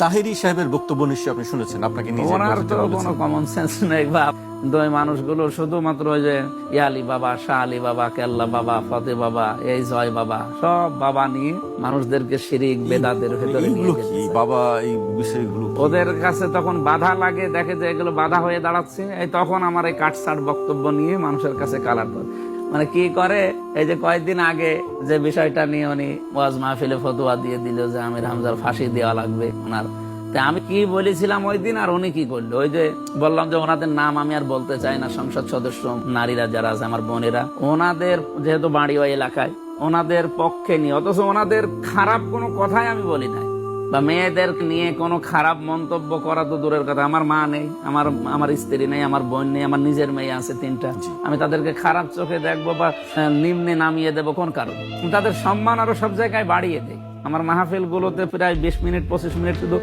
তাহেরি সাহেবের বক্তব্য নিশ্চয়ই আপনি শুনেছেন, আপনাকে নিজে ওনার তো কোনো কমন সেন্স নেই বা দুই মানুষগুলো শুধুমাত্র ওই যে ইয়ালি বাবা, শাহ আলী বাবা, কেল্লা বাবা, ফতে বাবা, এই জয় বাবা, সব বাবা নিয়ে মানুষদেরকে শিরিক বেদাতের ভেতরে নিয়ে যেতে চায়। বাবা এই বিষয়গুলো কি? ওদের কাছে তখন বাধা লাগে, দেখে যে এগুলো বাধা হয়ে দাঁড়াচ্ছে, এই তখন আমার এই কাটছাট বক্তব্য নিয়ে মানুষের কাছে কালার করে। মানে কি করে, এই যে কয়েকদিন আগে যে বিষয়টা নিয়ে উনি ওয়াজ মাহফিলে ফতোয়া দিয়ে দিল যে আমির হামজার ফাঁসি দেওয়া লাগবে ওনার, তা আমি কি বলেছিলাম ওই দিন আর উনি কি করলো, ওই যে বললাম যে ওনাদের নাম আমি আর বলতে চাই না, সংসদ সদস্য নারীরা যারা আছে আমার বোনেরা, ওনাদের যেহেতু বাড়ি ওই এলাকায়, ওনাদের পক্ষে নিয়ে, অথচ ওনাদের খারাপ কোনো কথাই আমি বলি নাই, বা মেয়েদের নিয়ে কোনো খারাপ মন্তব্য করা তো দূরের কথা। আমার মা নেই, আমার স্ত্রী নেই, আমার বোন নেই, আমার নিজের মেয়ে আছে 3টা, আমি তাদেরকে খারাপ চোখে দেখবো বা নিম্নে নামিয়ে দেবো কোন কারণে? তাদের সম্মান আরো সব জায়গায় বাড়িয়ে দেয়। আমার মাহফিল গুলোতে প্রায় 20 মিনিট 25 মিনিট শুধু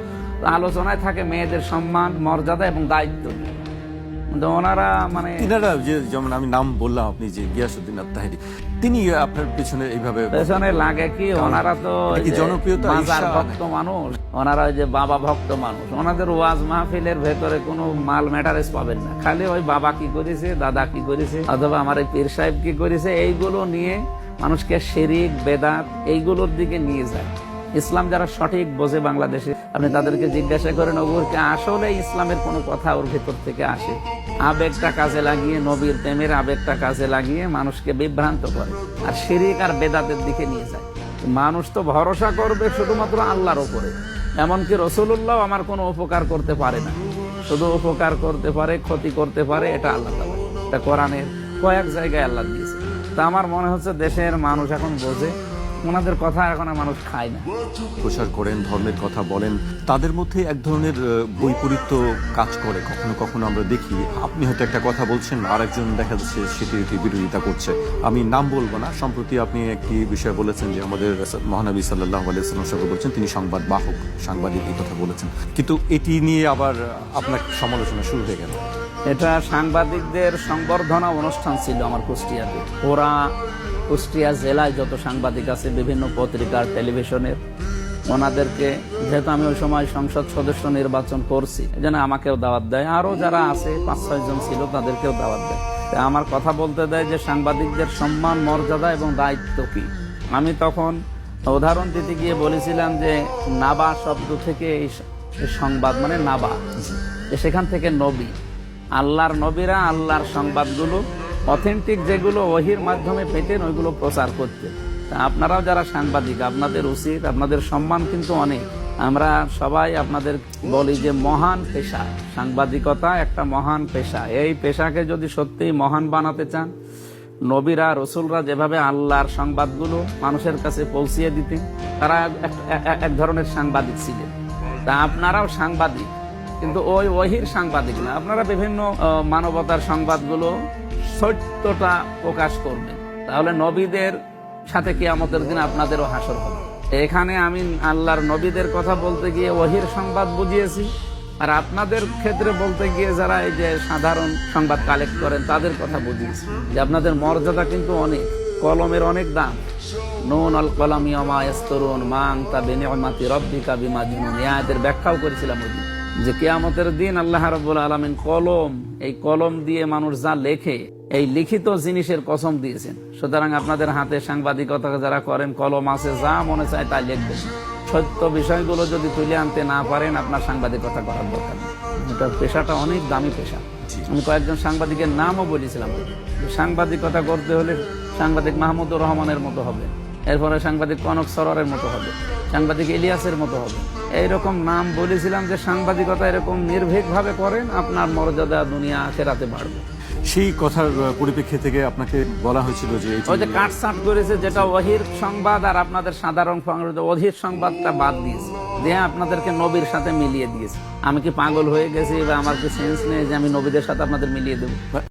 আলোচনায় থাকে মেয়েদের সম্মান, মর্যাদা এবং দায়িত্ব। কিন্তু ওনারা মানে তিনারা যে, যেমন আমি নাম বললাম, আপনি যে গিয়াসউদ্দিন আত-তাহেরি, তিনি আপনার পিছনে এইভাবে পেছনে লাগে কি, ওনারা তো জনপ্রিয়তা মাজার ভক্ত মানুষ, ওনারা ওই যে বাবা ভক্ত মানুষ, ওনাদের ওয়াজ মাহফিলের ভেতরে কোনো মাল ম্যাটারেস পাবেন না, খালি ওই বাবা কি করেছে, দাদা কি করেছে, অথবা আমার এই পীর সাহেব কি করেছে, এইগুলো নিয়ে মানুষকে শিরিক বেদাত এইগুলোর দিকে নিয়ে যায়। ইসলাম যারা সঠিক বোঝে বাংলাদেশে, আপনি তাদেরকে জিজ্ঞাসা করেন ওগুলোকে আসলে ইসলামের কোনো কথা ওর ভেতর থেকে আসে, আবেগটা কাজে লাগিয়ে, নবীর প্রেমের আবেগটা কাজে লাগিয়ে মানুষকে বিভ্রান্ত করে আর শিরিক আর বেদাতের দিকে নিয়ে যায়। মানুষ তো ভরসা করবে শুধুমাত্র আল্লাহর উপরে, এমনকি রাসূলুল্লাহ আমার কোনো উপকার করতে পারে না, শুধু উপকার করতে পারে, ক্ষতি করতে পারে, এটা আল্লাহ তাআলা, এটা কোরআনের কয়েক জায়গায় আল্লাহ দিয়েছে। তা আমার মনে হচ্ছে দেশের মানুষ এখন বোঝে, ওনাদের কথা এখন আর মানুষ খায় না। প্রচার করেন, ধর্মের কথা বলেন, তাদের মধ্যে এক ধরনের বৈপরীত্য কাজ করে। কখনো কখনো আমরা দেখি আপনি হয়তো একটা কথা বলছেন, আর একজন দেখা যাচ্ছে সেটির বিরোধিতা করছে। আমি নাম বলবো না, সম্প্রতি আপনি একটি বিষয় বলেছেন যে আমাদের মহানবী সাল্লাল্লাহু আলাইহি ওয়াসাল্লাম সাহেব বলছেন তিনি সংবাদ বাহক, সাংবাদিক, এই কথা বলেছেন, কিন্তু এটি নিয়ে আবার আপনার সমালোচনা শুরু হয়ে গেল। এটা সাংবাদিকদের সংবর্ধনা অনুষ্ঠান ছিল আমার কুষ্টিয়াতে। ওরা কুষ্টিয়া জেলায় যত সাংবাদিক আছে বিভিন্ন পত্রিকার, টেলিভিশনের, ওনাদেরকে, যেহেতু আমি ওই সময় সংসদ সদস্য নির্বাচন করছি, এজন্য আমাকেও দাওয়াত দেয়, আরো যারা আছে 5-6 জন ছিল তাদেরকেও দাওয়াত দেয়। আমার কথা বলতে দেয় যে সাংবাদিকদের সম্মান, মর্যাদা এবং দায়িত্ব কি। আমি তখন উদাহরণ দিতে গিয়ে বলেছিলাম যে নাবা শব্দ থেকে এই সংবাদ মানে নাবা, সেখান থেকে নবী, আল্লাহর নবীরা আল্লাহর সংবাদগুলো অথেন্টিক যেগুলো ওহির মাধ্যমে পেতেন ওইগুলো প্রচার করতেন। আপনারাও যারা সাংবাদিক, আপনাদের উচিত, আপনাদের সম্মান কিন্তু অনেক, আমরা সবাই আপনাদের বলি যে মহান পেশা সাংবাদিকতা, একটা মহান পেশা। এই পেশাকে যদি সত্যিই মহান বানাতে চান, নবীরা রসুলরা যেভাবে আল্লাহর সংবাদগুলো মানুষের কাছে পৌঁছিয়ে দিতেন, তারা এক ধরনের সাংবাদিক ছিলেন। তা আপনারাও সাংবাদিক, কিন্তু ওই ওহির সাংবাদিক না, আপনারা বিভিন্ন মানবতার সংবাদগুলো সত্যটা প্রকাশ করবেন, তাহলে নবীদের সাথে কিয়ামতের দিন আপনাদেরও হাসর হবে। এখানে আমি আল্লাহর নবীদের কথা বলতে গিয়ে ওহির সংবাদ বুঝিয়েছি, আর আপনাদের ক্ষেত্রে বলতে গিয়ে যারা এই যে সাধারণ সংবাদ কালেক্ট করেন তাদের কথা বুঝিয়েছি যে আপনাদের মর্যাদা কিন্তু অনেক, কলমের অনেক দাম। নুন আল কলামি ওয়া ইয়াসতুরুন মা আনতা বিনিআমাতি রাব্বিকা বিমাজনুন, এই আয়াতের ব্যাখ্যাও করেছিলাম ওই দিন, যে কিয়ামতের দিন আল্লাহ রাব্বুল আলামিন কলম, এই কলম দিয়ে মানুষ যা লেখে, এই লিখিত জিনিসের কসম দিয়েছেন। সুতরাং আপনাদের হাতে সাংবাদিকতা যারা করেন, কলম আছে, যা মনে চায় তাই লিখবেন। সত্য বিষয়গুলো যদি তুলে আনতে না পারেন, আপনার সাংবাদিকতা করার দরকার নেই। এটা পেশাটা অনেক দামি পেশা। আমি কয়েকজন সাংবাদিকের নামও বলেছিলাম, সাংবাদিকতা করতে হলে সাংবাদিক মাহমুদুর রহমানের মতো হবে, এরপরে সাংবাদিক কনক সরোয়ারের মতো হবে, সাংবাদিক ইলিয়াসের মতো হবে, এইরকম নাম বলেছিলাম যে সাংবাদিকতা এরকম নির্ভীকভাবে করেন, আপনার মর্যাদা দুনিয়া আখিরাতে বাড়বে। সেই কথার পরিপ্রেক্ষিতে থেকে আপনাকে বলা হয়েছিল যে ওই যে কাটছাট করেছে, যেটা ওহির সংবাদ আর আপনাদের সাধারণ সংবাদ, ওহির সংবাদটা বাদ দিয়েছে, দিয়ে আপনাদেরকে নবীর সাথে মিলিয়ে দিয়েছে। আমি কি পাগল হয়ে গেছি বা আমার কি সেন্স নেই যে আমি নবীদের সাথে আপনাদের মিলিয়ে দেবো?